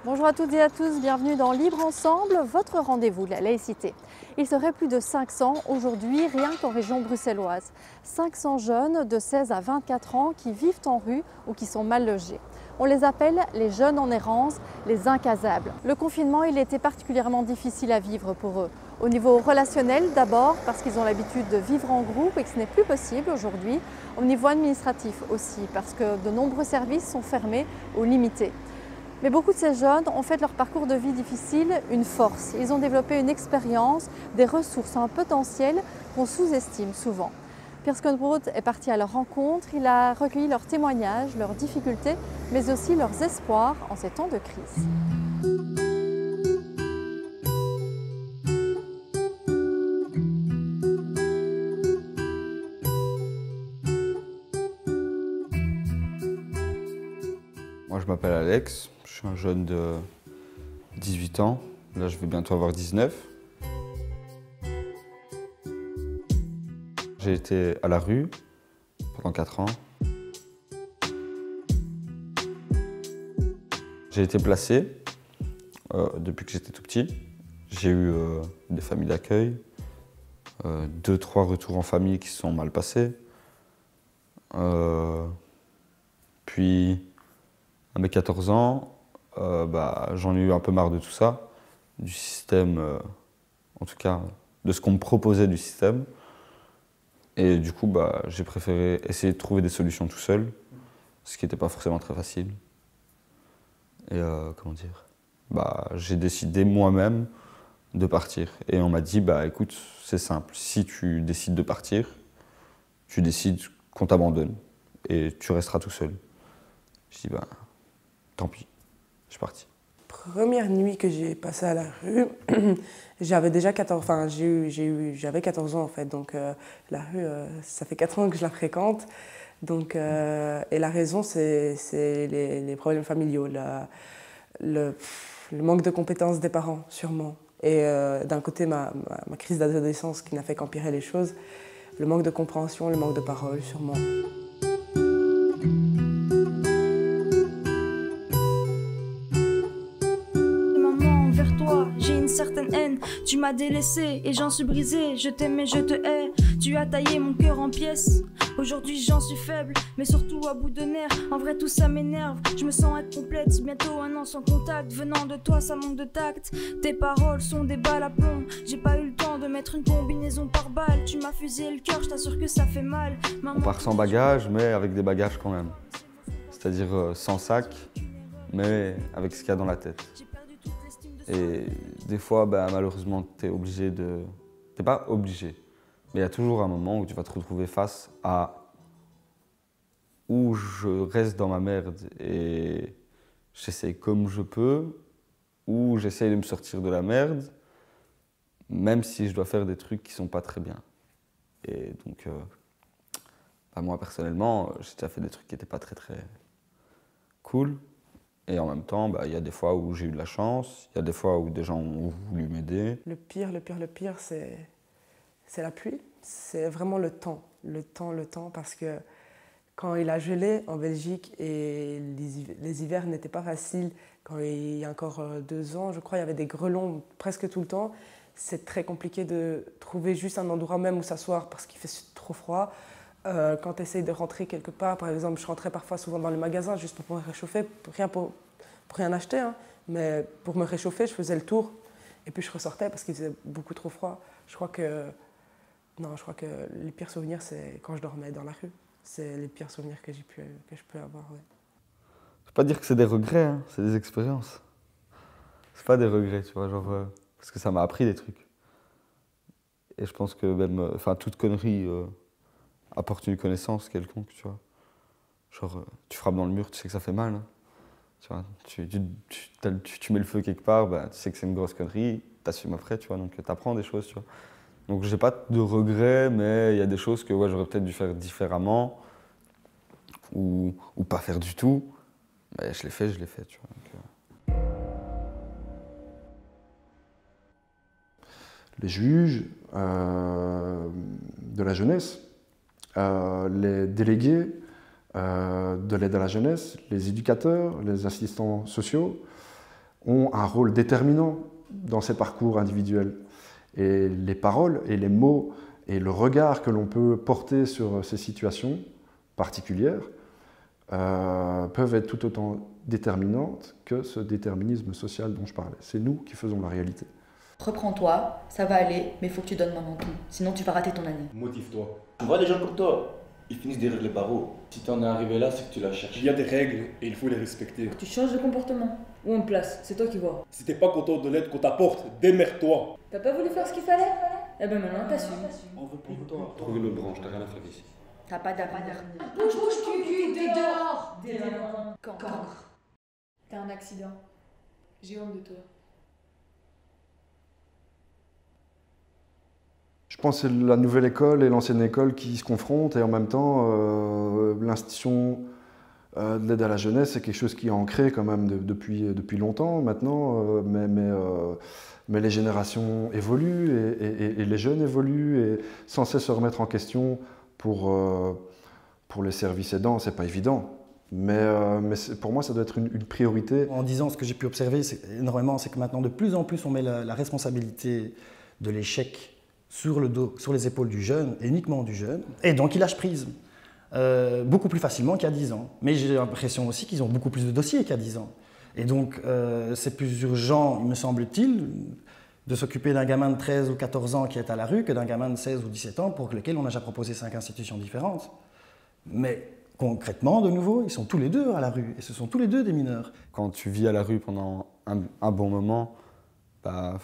Bonjour à toutes et à tous, bienvenue dans Libre Ensemble, votre rendez-vous de la laïcité. Il serait plus de 500 aujourd'hui, rien qu'en région bruxelloise. 500 jeunes de 16 à 24 ans qui vivent en rue ou qui sont mal logés. On les appelle les jeunes en errance, les incasables. Le confinement, il était particulièrement difficile à vivre pour eux. Au niveau relationnel d'abord, parce qu'ils ont l'habitude de vivre en groupe et que ce n'est plus possible aujourd'hui. Au niveau administratif aussi, parce que de nombreux services sont fermés ou limités. Mais beaucoup de ces jeunes ont fait de leur parcours de vie difficile une force. Ils ont développé une expérience, des ressources, un potentiel qu'on sous-estime souvent. Piers Koenbrood est parti à leur rencontre, il a recueilli leurs témoignages, leurs difficultés, mais aussi leurs espoirs en ces temps de crise. Moi je m'appelle Alex, je suis un jeune de 18 ans, là je vais bientôt avoir 19. J'ai été à la rue pendant 4 ans. J'ai été placé depuis que j'étais tout petit. J'ai eu des familles d'accueil, 2-3 retours en famille qui se sont mal passés. Puis à mes 14 ans, j'en ai eu un peu marre de tout ça, du système, en tout cas de ce qu'on me proposait du système. Et du coup, j'ai préféré essayer de trouver des solutions tout seul, ce qui n'était pas forcément très facile. Et j'ai décidé moi-même de partir. Et on m'a dit, écoute, c'est simple, si tu décides de partir, tu décides qu'on t'abandonne et tu resteras tout seul. Je dis, tant pis, je suis parti. Première nuit que j'ai passée à la rue, j'avais déjà 14, j'avais 14 ans en fait, donc la rue, ça fait 4 ans que je la fréquente. Donc, et la raison, c'est les problèmes familiaux, le manque de compétences des parents, sûrement. Et d'un côté, ma crise d'adolescence qui n'a fait qu'empirer les choses, le manque de compréhension, le manque de parole, sûrement. J'ai une certaine haine, tu m'as délaissé et j'en suis brisé, je t'aime et je te hais, tu as taillé mon cœur en pièces. Aujourd'hui j'en suis faible, mais surtout à bout de nerfs. En vrai tout ça m'énerve, je me sens incomplète. Bientôt 1 an sans contact, venant de toi ça manque de tact. Tes paroles sont des balles à plomb, j'ai pas eu le temps de mettre une combinaison par balle. Tu m'as fusillé le cœur, je t'assure que ça fait mal. On part sans bagages, mais avec des bagages quand même. C'est-à-dire sans sac, mais avec ce qu'il y a dans la tête. Et des fois, malheureusement, t'es obligé de... T'es pas obligé, mais il y a toujours un moment où tu vas te retrouver face à où je reste dans ma merde et j'essaie comme je peux, ou j'essaie de me sortir de la merde, même si je dois faire des trucs qui sont pas très bien. Et donc, moi personnellement, j'ai déjà fait des trucs qui étaient pas très cool. Et en même temps, il y a des fois où j'ai eu de la chance, il y a des fois où des gens ont voulu m'aider. Le pire, c'est la pluie. C'est vraiment le temps. Le temps, parce que quand il a gelé en Belgique et les hivers n'étaient pas faciles, quand il y a encore 2 ans, je crois, il y avait des grêlons presque tout le temps. C'est très compliqué de trouver juste un endroit même où s'asseoir parce qu'il fait trop froid. Quand tu essayes de rentrer quelque part, par exemple, je rentrais parfois souvent dans les magasins juste pour me réchauffer, pour rien acheter, hein, mais pour me réchauffer, je faisais le tour et puis je ressortais parce qu'il faisait beaucoup trop froid. Je crois que les pires souvenirs, c'est quand je dormais dans la rue. C'est les pires souvenirs que je peux avoir. Ouais. Je peux pas dire que c'est des regrets, hein, c'est des expériences. C'est pas des regrets, tu vois, parce que ça m'a appris des trucs. Et je pense que même, toute connerie apporte une connaissance quelconque, tu vois. Tu frappes dans le mur, tu sais que ça fait mal. Hein. Tu vois, tu mets le feu quelque part, tu sais que c'est une grosse connerie, t'assumes après, tu vois, donc t'apprends des choses, tu vois. Donc j'ai pas de regrets, mais il y a des choses que j'aurais peut-être dû faire différemment ou pas faire du tout. Mais je l'ai fait, tu vois. Donc, Les juges de la jeunesse, les délégués de l'aide à la jeunesse, les éducateurs, les assistants sociaux, ont un rôle déterminant dans ces parcours individuels. Et les paroles et les mots et le regard que l'on peut porter sur ces situations particulières peuvent être tout autant déterminantes que ce déterminisme social dont je parlais. C'est nous qui faisons la réalité. Reprends-toi, ça va aller, mais il faut que tu donnes maintenant tout, sinon tu vas rater ton année. Motive-toi. Tu vois les gens comme toi, ils finissent derrière les barreaux. Si t'en es arrivé là, c'est que tu l'as cherché. Il y a des règles et il faut les respecter. Tu changes de comportement, ou on te place, c'est toi qui vois. Si t'es pas content de l'aide qu'on t'apporte, démerde-toi. T'as pas voulu faire ce qu'il fallait? Eh ben maintenant t'assumes. On veut plus de toi. Trouve une autre branche, t'as rien à faire ici. T'as pas d'avenir. Bouge, cul, dehors. Cancre. T'as un accident. J'ai honte de toi. Je pense que c'est la nouvelle école et l'ancienne école qui se confrontent et en même temps, l'institution de l'aide à la jeunesse, c'est quelque chose qui est ancré quand même depuis longtemps maintenant, mais les générations évoluent et les jeunes évoluent et sans cesse se remettre en question pour les services aidants, c'est pas évident. Mais pour moi, ça doit être une priorité. En 10 ans, ce que j'ai pu observer énormément, c'est que maintenant, de plus en plus, on met la responsabilité de l'échec sur le dos, sur les épaules du jeune, et uniquement du jeune, et donc il lâche prise. Beaucoup plus facilement qu'il y a 10 ans. Mais j'ai l'impression aussi qu'ils ont beaucoup plus de dossiers qu'il y a 10 ans. Et donc, c'est plus urgent, il me semble-t-il, de s'occuper d'un gamin de 13 ou 14 ans qui est à la rue que d'un gamin de 16 ou 17 ans pour lequel on a déjà proposé 5 institutions différentes. Mais concrètement, de nouveau, ils sont tous les deux à la rue, et ce sont tous les deux des mineurs. Quand tu vis à la rue pendant un bon moment, bah,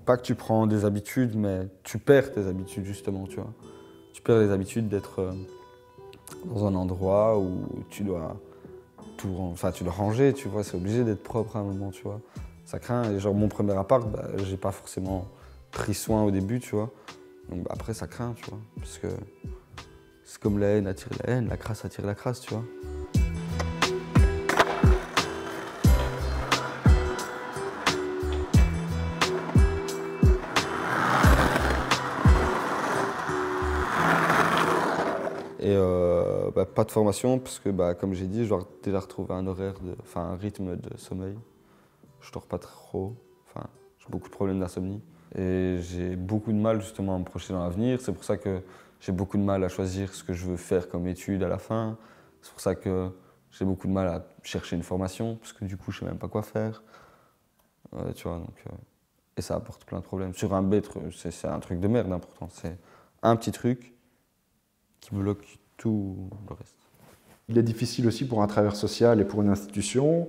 pas que tu prends des habitudes, mais tu perds tes habitudes justement, tu vois. Tu perds les habitudes d'être dans un endroit où tu dois ranger, tu vois. C'est obligé d'être propre à un moment, tu vois. Ça craint. Et genre mon premier appart, bah, j'ai pas forcément pris soin au début, tu vois. Donc bah, après ça craint, tu vois. Parce que c'est comme la haine attire la haine, la crasse attire la crasse, tu vois. Et pas de formation parce que, comme j'ai dit, je dois déjà retrouver un rythme de sommeil. Je dors pas trop, j'ai beaucoup de problèmes d'insomnie. Et j'ai beaucoup de mal justement à me projeter dans l'avenir. C'est pour ça que j'ai beaucoup de mal à choisir ce que je veux faire comme étude à la fin. C'est pour ça que j'ai beaucoup de mal à chercher une formation parce que du coup, je sais même pas quoi faire. Tu vois, donc, et ça apporte plein de problèmes. Sur un B, c'est un truc de merde important. C'est un petit truc qui bloque tout le reste. Il est difficile aussi pour un travailleur social et pour une institution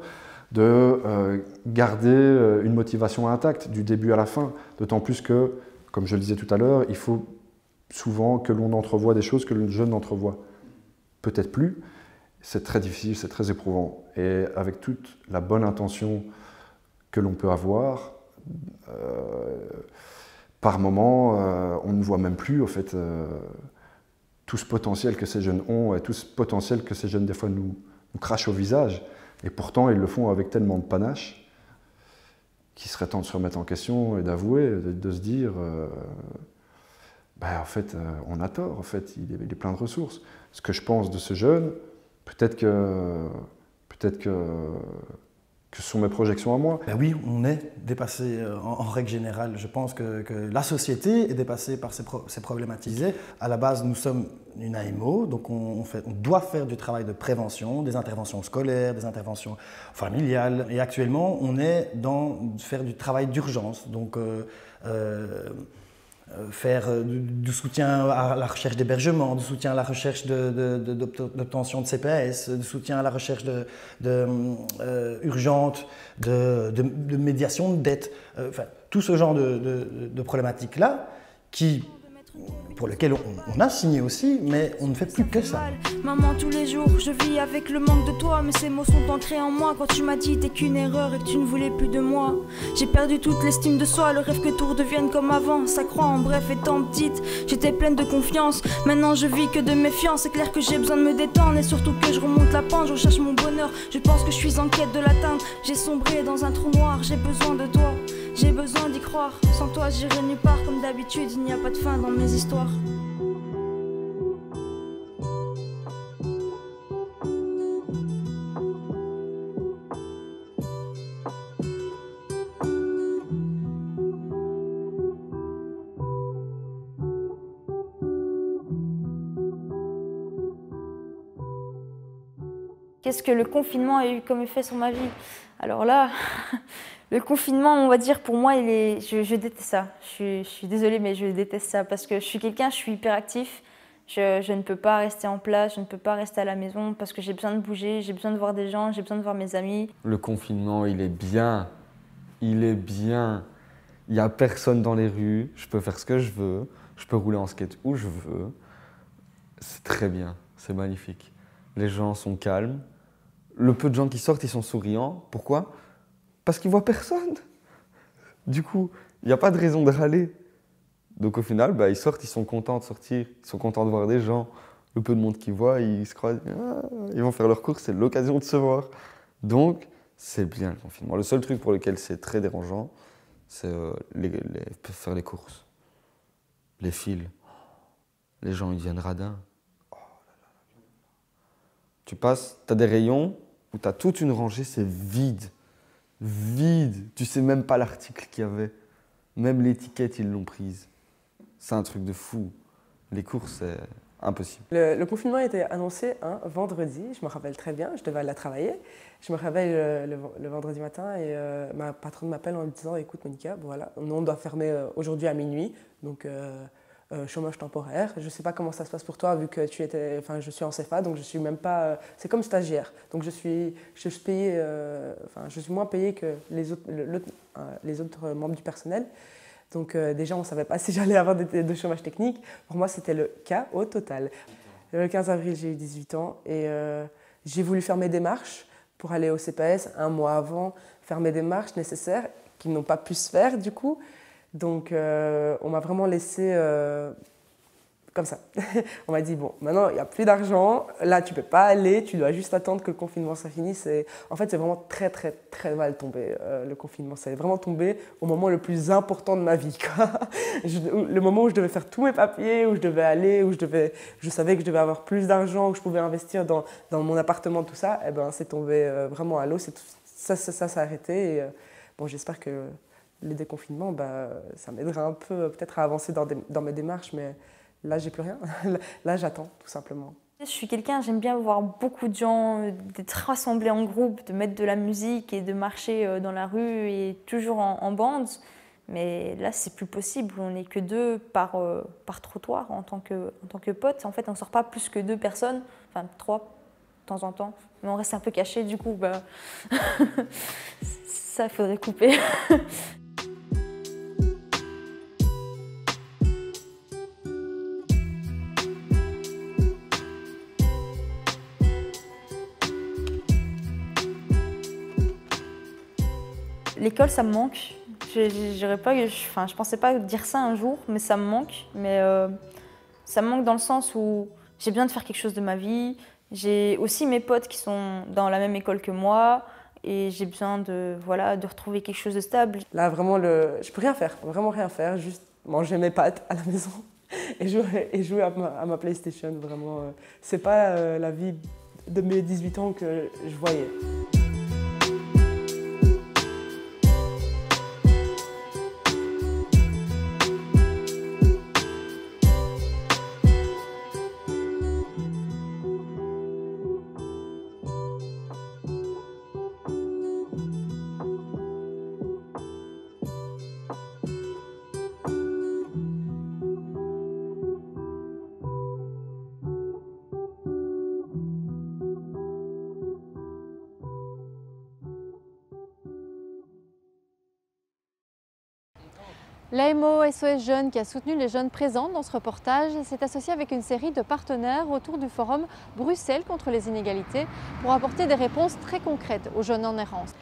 de garder une motivation intacte du début à la fin. D'autant plus que, comme je le disais tout à l'heure, il faut souvent que l'on entrevoie des choses que le jeune n'entrevoit peut-être plus. C'est très difficile, c'est très éprouvant. Et avec toute la bonne intention que l'on peut avoir, par moment, on ne voit même plus, au fait, tout ce potentiel que ces jeunes ont et tout ce potentiel que ces jeunes, des fois, nous crachent au visage. Et pourtant, ils le font avec tellement de panache qu'il serait temps de se remettre en question et d'avouer, de se dire en fait, on a tort, en fait, il est plein de ressources. Ce que je pense de ce jeune, peut-être que ce sont mes projections à moi. Ben oui, on est dépassé en règle générale. Je pense que la société est dépassée par ces problématiques. À la base, nous sommes une AMO, donc on doit faire du travail de prévention, des interventions scolaires, des interventions familiales. Et actuellement, on est dans faire du travail d'urgence. Donc, faire du soutien à la recherche d'hébergement, du soutien à la recherche d'obtention de CPS, du soutien à la recherche urgente de médiation de dette, tout ce genre de problématiques-là pour lesquelles on a signé aussi, mais on ne fait plus que ça. Maman, tous les jours, je vis avec le manque de toi, mais ces mots sont ancrés en moi. Quand tu m'as dit t'es qu'une erreur et que tu ne voulais plus de moi, j'ai perdu toute l'estime de soi, le rêve que tout redevienne comme avant. Ça croit en bref, étant petite, j'étais pleine de confiance. Maintenant je vis que de méfiance, c'est clair que j'ai besoin de me détendre et surtout que je remonte la pente, je recherche mon bonheur. Je pense que je suis en quête de l'atteindre, j'ai sombré dans un trou noir, j'ai besoin de toi. J'ai besoin d'y croire, sans toi j'irai nulle part. Comme d'habitude, il n'y a pas de fin dans mes histoires. Qu'est-ce que le confinement a eu comme effet sur ma vie? Alors là, le confinement, on va dire, pour moi, je déteste ça. Je suis désolée, mais je déteste ça parce que je suis hyperactif. Je ne peux pas rester en place, je ne peux pas rester à la maison parce que j'ai besoin de bouger, j'ai besoin de voir des gens, j'ai besoin de voir mes amis. Le confinement, il est bien. Il est bien. Il n'y a personne dans les rues, je peux faire ce que je veux, je peux rouler en skate où je veux. C'est très bien, c'est magnifique. Les gens sont calmes. Le peu de gens qui sortent, ils sont souriants. Pourquoi? Parce qu'ils ne voient personne. Du coup, il n'y a pas de raison de râler. Donc au final, ils sortent, ils sont contents de sortir, ils sont contents de voir des gens. Le peu de monde qu'ils voient, ils se croisent, ils vont faire leur course, c'est l'occasion de se voir. Donc c'est bien le confinement. Le seul truc pour lequel c'est très dérangeant, c'est faire les courses. Les fils. Les gens, ils deviennent radins. Oh là là. Tu passes, tu as des rayons où tu as toute une rangée, c'est vide. Vide. Tu sais même pas l'article qu'il y avait. Même l'étiquette, ils l'ont prise. C'est un truc de fou. Les courses, c'est impossible. Le confinement a été annoncé un vendredi, je me rappelle très bien, je devais aller travailler. Je me réveille le vendredi matin et ma patronne m'appelle en me disant « Écoute Monica, voilà, on doit fermer aujourd'hui à minuit, donc chômage temporaire. Je ne sais pas comment ça se passe pour toi vu que je suis en CFA, donc je suis même pas... c'est comme stagiaire, donc je suis moins payée que les autres membres du personnel. Donc déjà, on ne savait pas si j'allais avoir de chômage technique. Pour moi, c'était le cas au total. Le 15 avril, j'ai eu 18 ans et j'ai voulu faire mes démarches pour aller au CPS un mois avant, faire mes démarches nécessaires qui n'ont pas pu se faire du coup. Donc on m'a vraiment laissé comme ça. On m'a dit, bon, maintenant, il n'y a plus d'argent, là, tu ne peux pas aller, tu dois juste attendre que le confinement soit fini. En fait, c'est vraiment très, très, très mal tombé, le confinement. C'est vraiment tombé au moment le plus important de ma vie, quoi. Le moment où je devais faire tous mes papiers, où je devais aller, je savais que je devais avoir plus d'argent, où je pouvais investir dans mon appartement, tout ça, eh ben, c'est tombé vraiment à l'eau. Ça s'est arrêté. Et, bon, j'espère que le déconfinement, ça m'aidera un peu peut-être à avancer dans mes démarches, mais là, j'ai plus rien. Là, j'attends, tout simplement. Je suis quelqu'un, j'aime bien voir beaucoup de gens, d'être rassemblés en groupe, de mettre de la musique et de marcher dans la rue et toujours en bande. Mais là, c'est plus possible. On n'est que deux par trottoir en tant que potes. En fait, on ne sort pas plus que 2 personnes, enfin 3 de temps en temps. Mais on reste un peu cachés, du coup, ça, il faudrait couper. L'école, ça me manque. Je pensais pas dire ça un jour, mais ça me manque. Mais ça me manque dans le sens où j'ai besoin de faire quelque chose de ma vie. J'ai aussi mes potes qui sont dans la même école que moi et j'ai besoin de retrouver quelque chose de stable. Là, vraiment, je peux rien faire, vraiment rien faire, juste manger mes pâtes à la maison et jouer à ma PlayStation. Vraiment, c'est pas la vie de mes 18 ans que je voyais. L'AMO SOS Jeunes, qui a soutenu les jeunes présents dans ce reportage, s'est associé avec une série de partenaires autour du forum Bruxelles contre les inégalités pour apporter des réponses très concrètes aux jeunes en errance.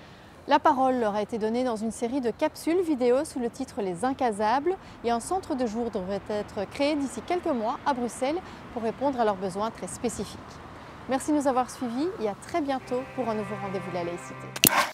La parole leur a été donnée dans une série de capsules vidéo sous le titre Les Incasables et un centre de jour devrait être créé d'ici quelques mois à Bruxelles pour répondre à leurs besoins très spécifiques. Merci de nous avoir suivis et à très bientôt pour un nouveau rendez-vous de la laïcité.